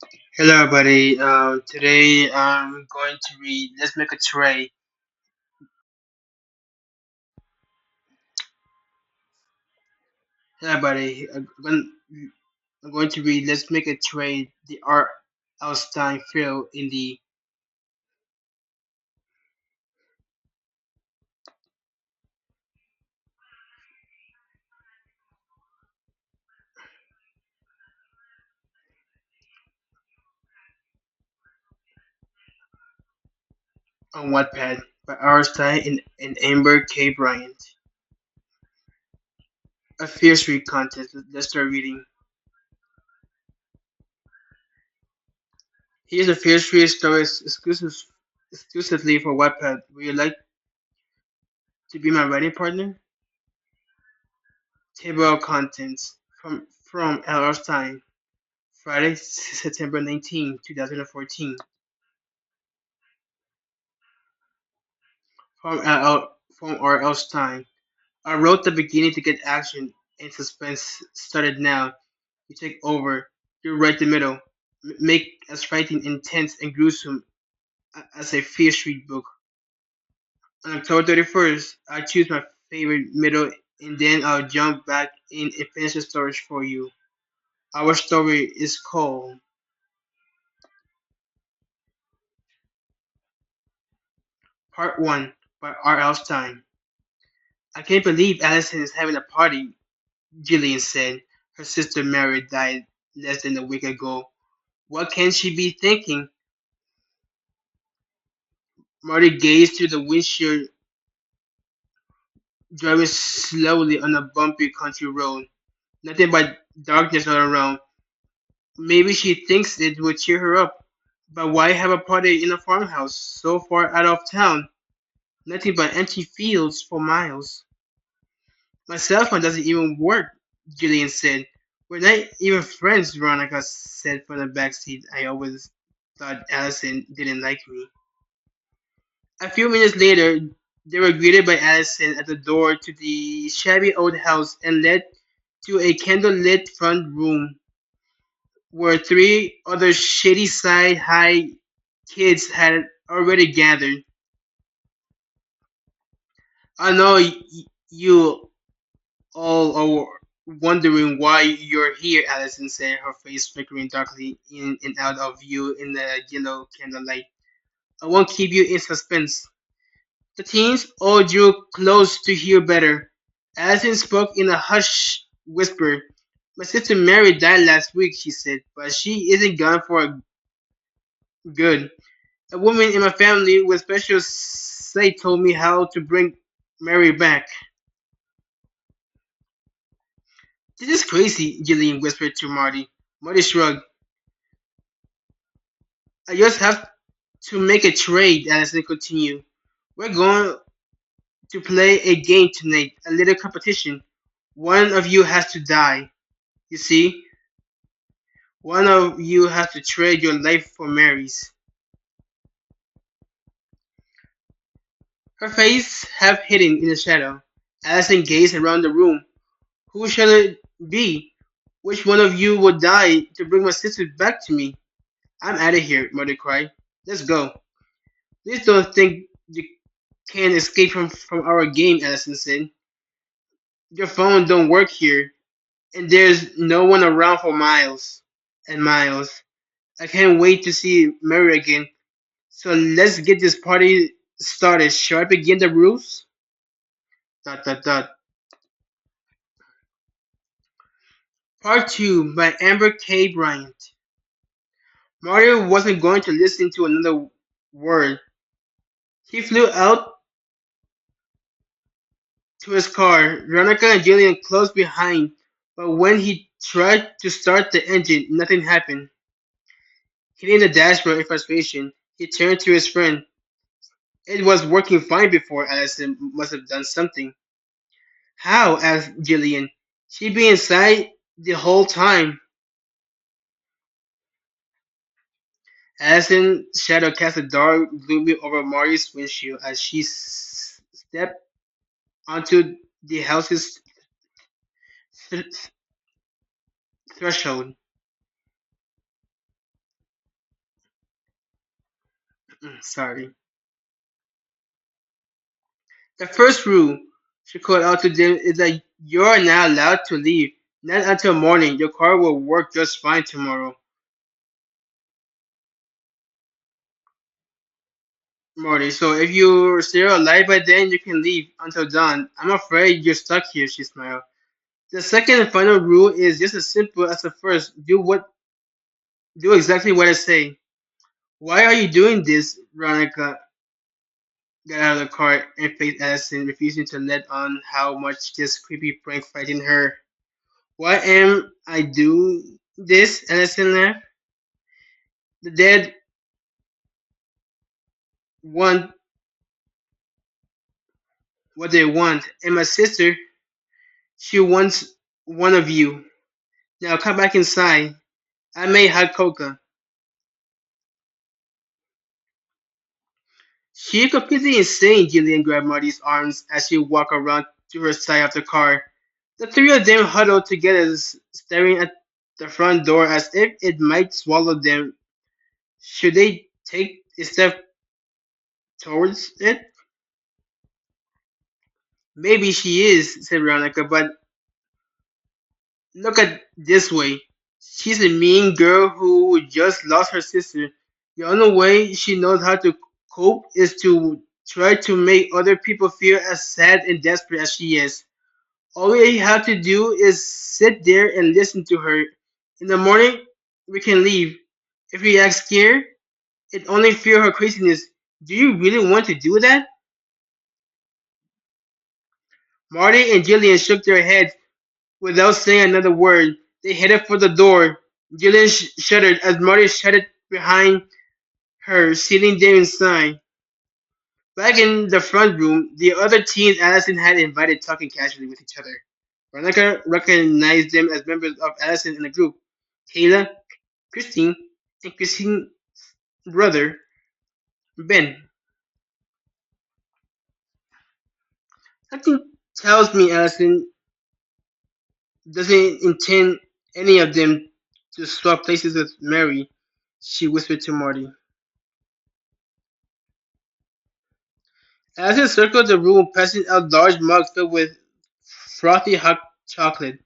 Hello, everybody. Today I'm going to read Let's Make a Trade. Hello, everybody. I'm going to read Let's Make a Trade, the Art Stien film in the on Wattpad by R. Stien and Amber K. Bryant. A fierce read contest. Let's start reading. Here's a fierce read story exclusively for Wattpad. Would you like to be my writing partner? Table of contents from L.R. Stien. Friday, September 19, 2014. From R.L. Stien. I wrote the beginning to get action and suspense started now. You take over. You write the middle. Make as fighting intense and gruesome as a Fear Street book. On October 31st, I choose my favorite middle and then I'll jump back in and finish the story for you. Our story is called Part 1 by R.L. Stien. I can't believe Allison is having a party, Gillian said. Her sister Mary died less than a week ago. What can she be thinking? Marty gazed through the windshield, driving slowly on a bumpy country road. Nothing but darkness all around. Maybe she thinks it would cheer her up. But why have a party in a farmhouse so far out of town? Nothing but empty fields for miles. My cell phone doesn't even work, Gillian said. We're not even friends, Veronica said from the back seat. I always thought Allison didn't like me. A few minutes later, they were greeted by Allison at the door to the shabby old house and led to a candlelit front room where three other shady side high kids had already gathered. I know you all are wondering why you're here, Allison said, her face flickering darkly in and out of view in the yellow candlelight. I won't keep you in suspense. The teens all drew close to hear better. Allison spoke in a hushed whisper. My sister Mary died last week, she said, but she isn't gone for good. A woman in my family with special sight told me how to bring Mary back. This is crazy, Gillian whispered to Marty. Marty shrugged. I just have to make a trade, Allison continued. We're going to play a game tonight, a little competition. One of you has to die. You see, one of you has to trade your life for Mary's. Her face half hidden in the shadow. Allison gazed around the room. Who shall it be? Which one of you will die to bring my sister back to me? I'm out of here, Mother cried. Let's go. Please don't think you can escape from our game, Allison said. Your phone don't work here, and there's no one around for miles and miles. I can't wait to see Mary again. So let's get this party started. Shall I begin the rules? Dot dot dot. Part 2 by Amber K. Bryant. Mario wasn't going to listen to another word. He flew out to his car. Veronica and Jillian close behind, but when he tried to start the engine, nothing happened. Hitting the dashboard in frustration, he turned to his friend. It was working fine before. Allison must have done something. How? Asked Jillian. She'd been inside the whole time. Allison's shadow cast a dark, gloomy over Marty's windshield as she stepped onto the house's th- threshold. Sorry. The first rule she called out to them is that you're not allowed to leave. Not until morning. Your car will work just fine tomorrow. Morty, so if you're still alive by then, you can leave until dawn. I'm afraid you're stuck here, she smiled. The second and final rule is just as simple as the first. Do exactly what I say. Why are you doing this? Veronica got out of the car and faced Allison, refusing to let on how much this creepy prank frightened her. Why am I doing this? Allison laughed. The dead want what they want, and my sister, she wants one of you. Now come back inside. I made hot cocoa. She completely insane, Gillian grabbed Marty's arms as she walked around to her side of the car. The three of them huddled together, staring at the front door as if it might swallow them. Should they take a step towards it? Maybe she is, said Veronica, but look at this way. She's a mean girl who just lost her sister. The only way she knows how to cope is to try to make other people feel as sad and desperate as she is. All we have to do is sit there and listen to her. In the morning, we can leave. If we act scared, it only fuels her craziness. Do you really want to do that? Marty and Jillian shook their heads without saying another word. They headed for the door. Jillian shuddered as Marty shut it behind her, sealing them inside. Back in the front room, the other teens Allison had invited talking casually with each other. Veronica recognized them as members of Allison in the group. Kayla, Christine, and Christine's brother, Ben. Something tells me Allison doesn't intend any of them to swap places with Mary, she whispered to Marty. Allison circled the room, passing out large mugs filled with frothy hot chocolate.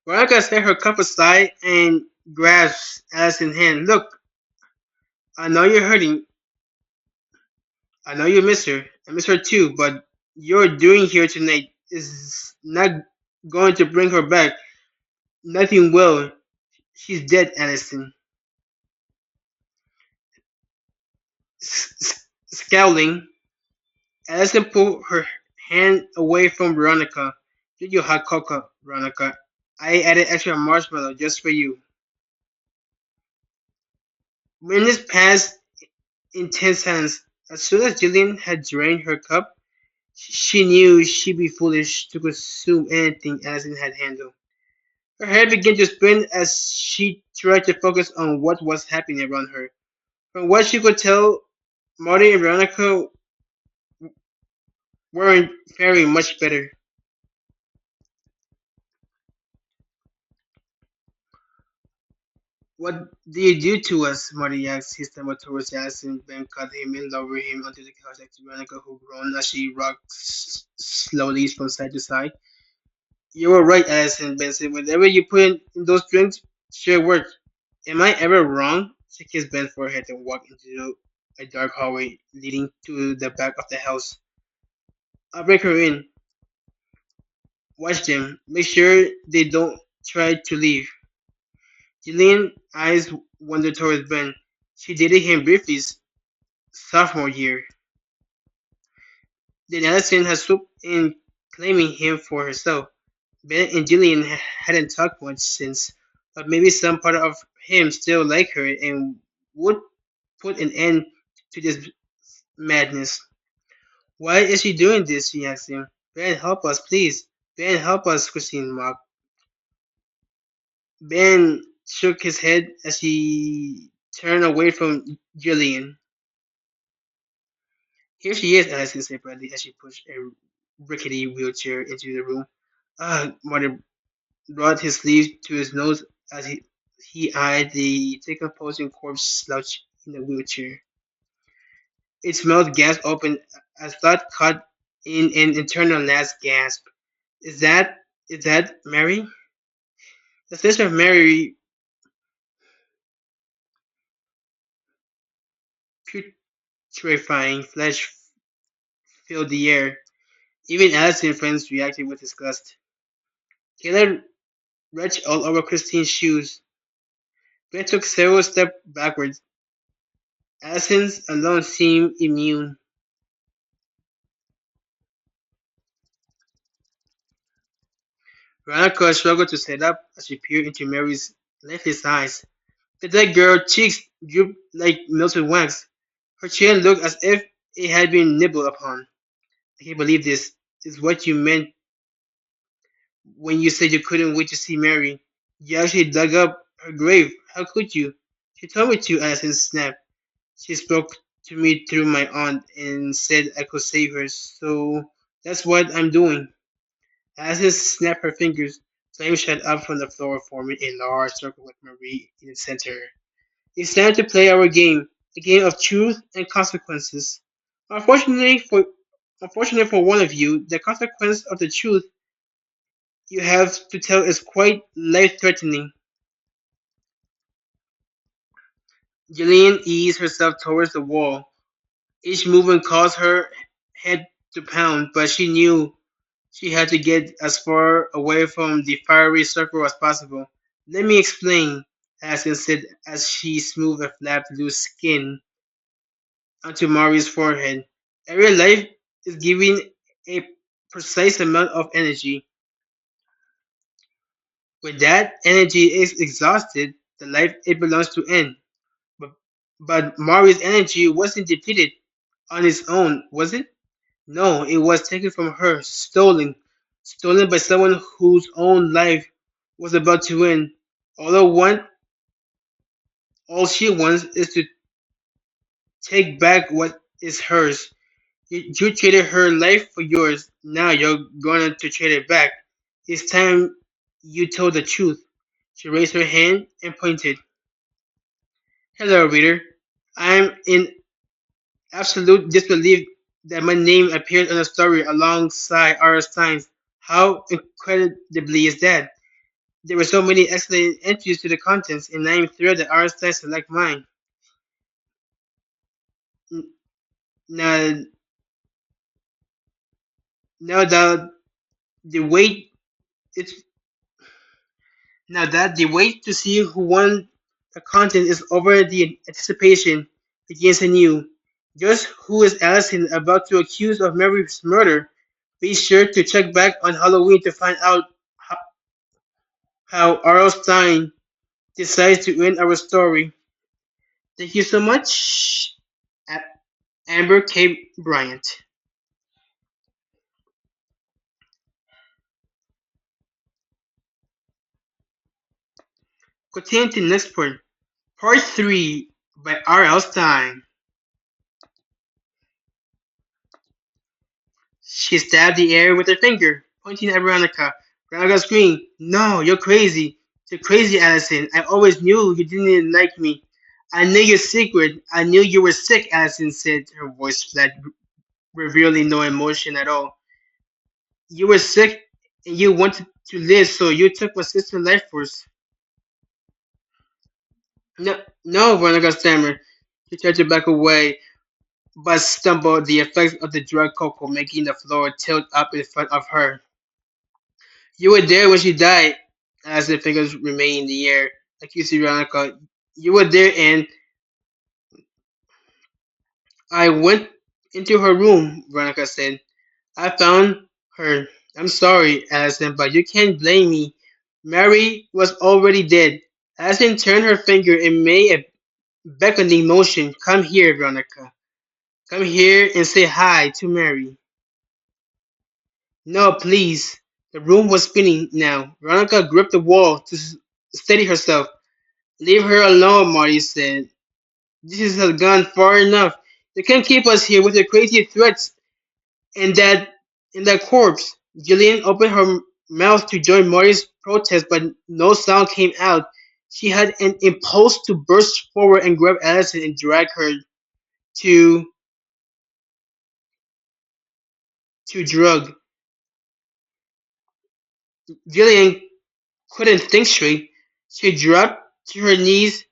Veronica set her cup aside and grasped Allison's hand. Look, I know you're hurting. I know you miss her. I miss her too, but you're doing here tonight is not going to bring her back. Nothing will. She's dead, Allison. Scowling, Allison pulled her hand away from Veronica. Get your hot cocoa, Veronica. I added extra marshmallow just for you. Minutes passed in tense silence. As soon as Jillian had drained her cup, she knew she'd be foolish to consume anything Allison had handled. Her head began to spin as she tried to focus on what was happening around her. From what she could tell, Marty and Veronica weren't faring much better. What do you do to us? Marty asked. He stumbled towards Allison. Ben caught him and lowered him onto the couch next to Veronica, who groaned as she rocked slowly from side to side. You were right, Allison, Ben said. Whatever you put in those drinks sure worked. Am I ever wrong? She kissed Ben's forehead and walked into a dark hallway leading to the back of the house. I'll break her in. Watch them. Make sure they don't try to leave. Jillian's eyes wandered towards Ben. She dated him briefly sophomore year. Then Allison had swooped in, claiming him for herself. Ben and Jillian hadn't talked much since, but maybe some part of him still liked her and would put an end to this madness. Why is she doing this? She asked him. Ben, help us, please. Ben, help us, Christine mocked. Ben shook his head as he turned away from Jillian. Here she is, Allison said brightly as she pushed a rickety wheelchair into the room. Ah, Martin brought his sleeve to his nose as he He eyed the decomposing corpse slouched in a wheelchair. Its mouth gasped open as thought caught in an internal last gasp. Is that Mary? The face of Mary, putrefying flesh filled the air. Even Allison's friends reacted with disgust. Kayla retched all over Christine's shoes. Ben took several steps backwards. Allison's alone seemed immune. Veronica struggled to sit up as she peered into Mary's lifeless eyes. The dead girl's cheeks drooped like melted wax. Her chin looked as if it had been nibbled upon. I can't believe this is what you meant when you said you couldn't wait to see Mary. You actually dug up her grave. How could you? She told me to, Allison snapped. She spoke to me through my aunt and said I could save her, so that's what I'm doing. Allison snapped her fingers. Flames shot up from the floor, forming a large circle with Marie in the center. It's time to play our game, a game of truth and consequences. Unfortunately for Unfortunately for one of you, the consequence of the truth you have to tell is quite life-threatening. Gillian eased herself towards the wall. Each movement caused her head to pound, but she knew she had to get as far away from the fiery circle as possible. Let me explain, Aspen said as she smoothed a flapped loose skin onto Mari's forehead. Every life is giving a precise amount of energy. When that energy is exhausted, the life it belongs to end. But, but Mari's energy wasn't depleted on its own, was it? No, it was taken from her, stolen by someone whose own life was about to end. All I want, all she wants is to take back what is hers. You traded her life for yours. Now you're going to trade it back. It's time you told the truth. She raised her hand and pointed. Hello, reader. I'm in absolute disbelief that my name appeared on a story alongside R. Stein's. How incredibly is that? There were so many excellent entries to the contents, and I am thrilled that R. Stein select mine. N- Now, now that the wait it's now that the wait to see who won the content is over, the anticipation begins anew. Just who is Allison about to accuse of Mary's murder? Be sure to check back on Halloween to find out how R.L. Stein decides to end our story. Thank you so much, Amber K. Bryant. Continue to the next part. Part 3 by R.L. Stein. She stabbed the air with her finger, pointing at Veronica. Veronica screamed, "No, you're crazy. You're crazy, Allison. I always knew you didn't like me. I knew your secret. I knew you were sick," Allison said, her voice flat, revealing no emotion at all. "You were sick and you wanted to live, so you took my sister's life force." No, no, Veronica stammered. She tried to back away, but stumbled, the effects of the drug cocoa making the floor tilt up in front of her. "You were there when she died," as the fingers remained in the air. Accused Veronica. "You were there, and I went into her room," Veronica said. "I found her. I'm sorry, Allison, but you can't blame me. Mary was already dead." Allison turned her finger and made a beckoning motion. "Come here, Veronica. Come here and say hi to Mary." "No, please." The room was spinning now. Veronica gripped the wall to steady herself. "Leave her alone," Marty said. "This has gone far enough. You can't keep us here with your crazy threats and that corpse." Gillian opened her mouth to join Marty's protest, but no sound came out. She had an impulse to burst forward and grab Allison and drag her to drug. Jillian couldn't think straight. She dropped to her knees,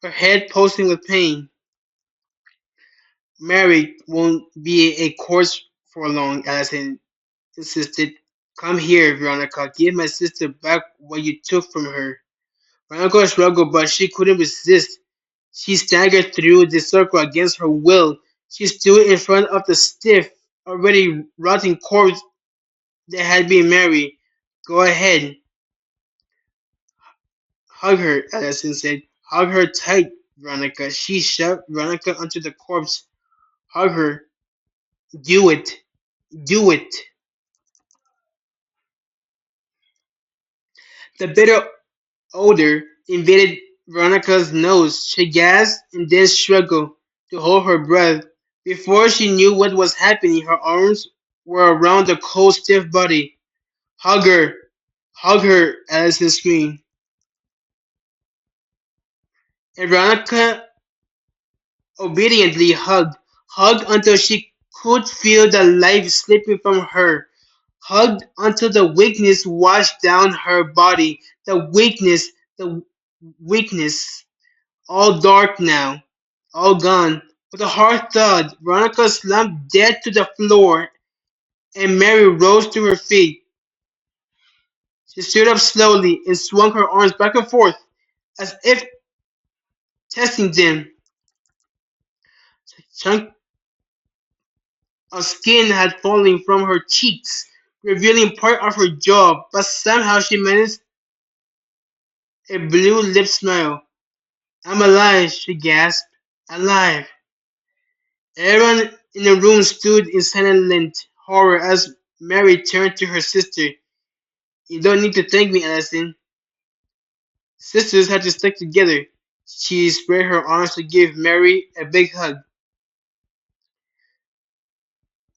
her head pulsing with pain. Mary won't be a corpse for long, Allison insisted. Come here, Veronica. Give my sister back what you took from her. Veronica struggled, but she couldn't resist. She staggered through the circle against her will. She stood in front of the stiff, already rotting corpse that had been Mary. Go ahead. Hug her, Allison said. Hug her tight, Veronica. She shoved Veronica onto the corpse. Hug her. Do it. Do it. The bitter odor invaded Veronica's nose. She gasped and then struggled to hold her breath. Before she knew what was happening, her arms were around the cold, stiff body. Hug her! Hug her! Allison screamed. And Veronica obediently hugged until she could feel the life slipping from her, hugged until the weakness washed down her body. The weakness, all dark now, all gone. With a hard thud, Veronica slumped dead to the floor, and Mary rose to her feet. She stood up slowly and swung her arms back and forth, as if testing them. Chunk of skin had fallen from her cheeks, revealing part of her jaw, but somehow she managed a blue lip smile. I'm alive, she gasped. Alive. Everyone in the room stood in silent horror as Mary turned to her sister. You don't need to thank me, Allison. Sisters had to stick together. She spread her arms to give Mary a big hug.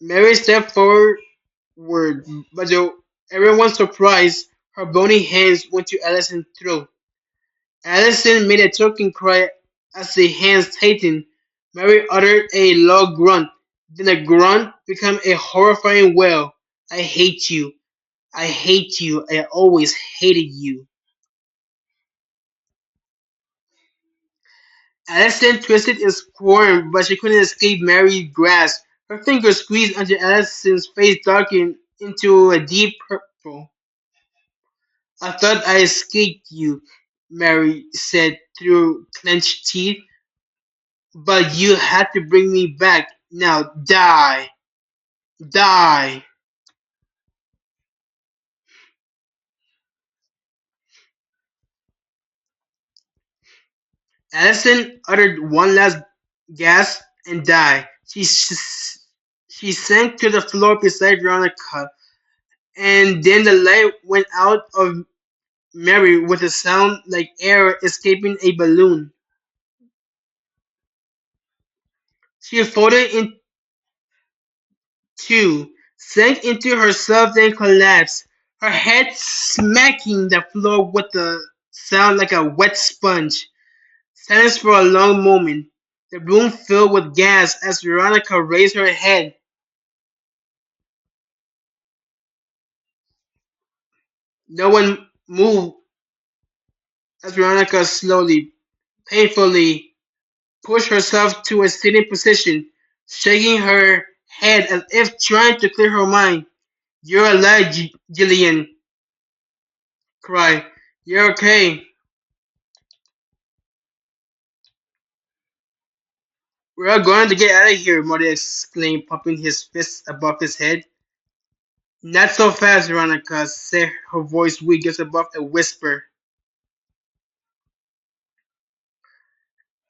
Mary stepped forward, but to everyone's surprise, her bony hands went to Allison's throat. Allison made a choking cry as the hands tightened. Mary uttered a low grunt. Then the grunt became a horrifying wail. I hate you. I hate you. I always hated you. Allison twisted and squirmed, but she couldn't escape Mary's grasp. Her fingers squeezed until Allison's face darkened into a deep purple. I thought I escaped you, Mary said through clenched teeth, but you had to bring me back. Now die! Die! Allison uttered one last gasp and died. She sank to the floor beside Veronica, and then the light went out of Mary with a sound like air escaping a balloon. She folded in two, sank into herself, then collapsed, her head smacking the floor with a sound like a wet sponge. Silence for a long moment. The room filled with gas as Veronica raised her head. No one moved as Veronica slowly, painfully pushed herself to a sitting position, shaking her head as if trying to clear her mind. You're alive, Gillian cried. You're okay. We're going to get out of here, Marty exclaimed, popping his fist above his head. Not so fast, Veronica said, her voice weak just above a whisper.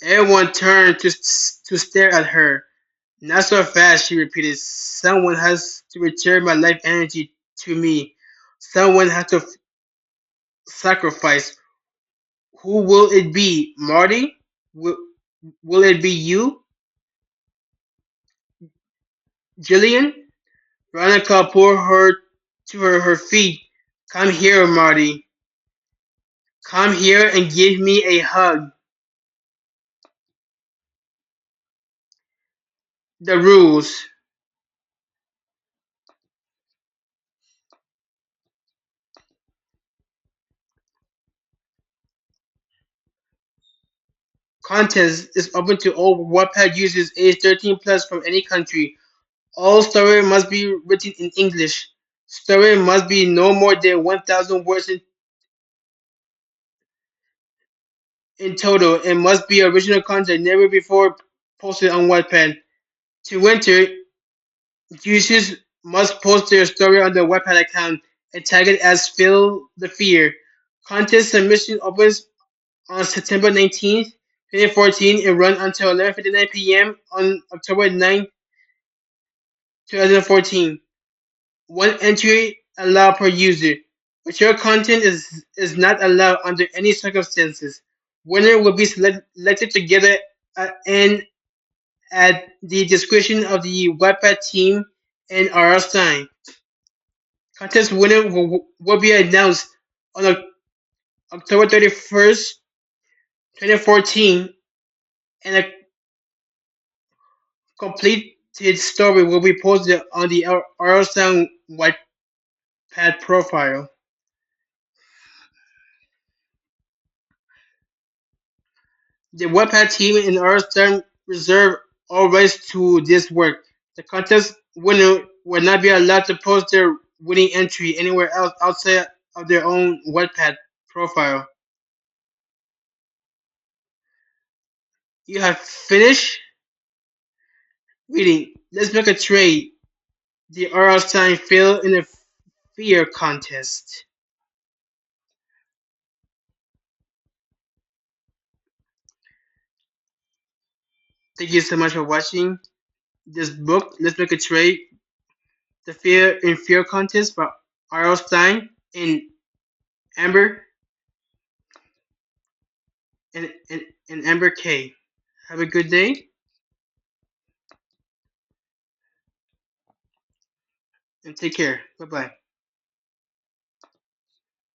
Everyone turned to stare at her. Not so fast, she repeated. Someone has to return my life energy to me. Someone has to sacrifice. Who will it be? Marty? Will it be you? Jillian? Veronica pulled her to her feet. Come here, Marty. Come here and give me a hug. The rules. Contest is open to all Wattpad users age 13 plus from any country. All story must be written in English. Story must be no more than 1,000 words in total and must be original content never before posted on Wattpad. To enter, users must post their story on the Wattpad account and tag it as Fill the Fear. Contest submission opens on September 19th, 2014 and run until 11:59 p.m. on October 9th, 2014. One entry allowed per user. Mature content is not allowed under any circumstances. Winner will be selected together and at the discretion of the Wattpad team and R.L. Stien. Contest winner will be announced on October 31st, 2014, and a completed story will be posted on the R.L. Stien Wattpad profile. The Wattpad team and Stern reserve all rights to this work. The contest winner will not be allowed to post their winning entry anywhere else outside of their own Wattpad profile. You have finished reading. Let's make a trade. The R.L. Stien failed in the fear contest. Thank you so much for watching this book. Let's make a trade. The Fear in Fear contest by R.L. Stien and Amber and Amber K. Have a good day and take care. Bye bye.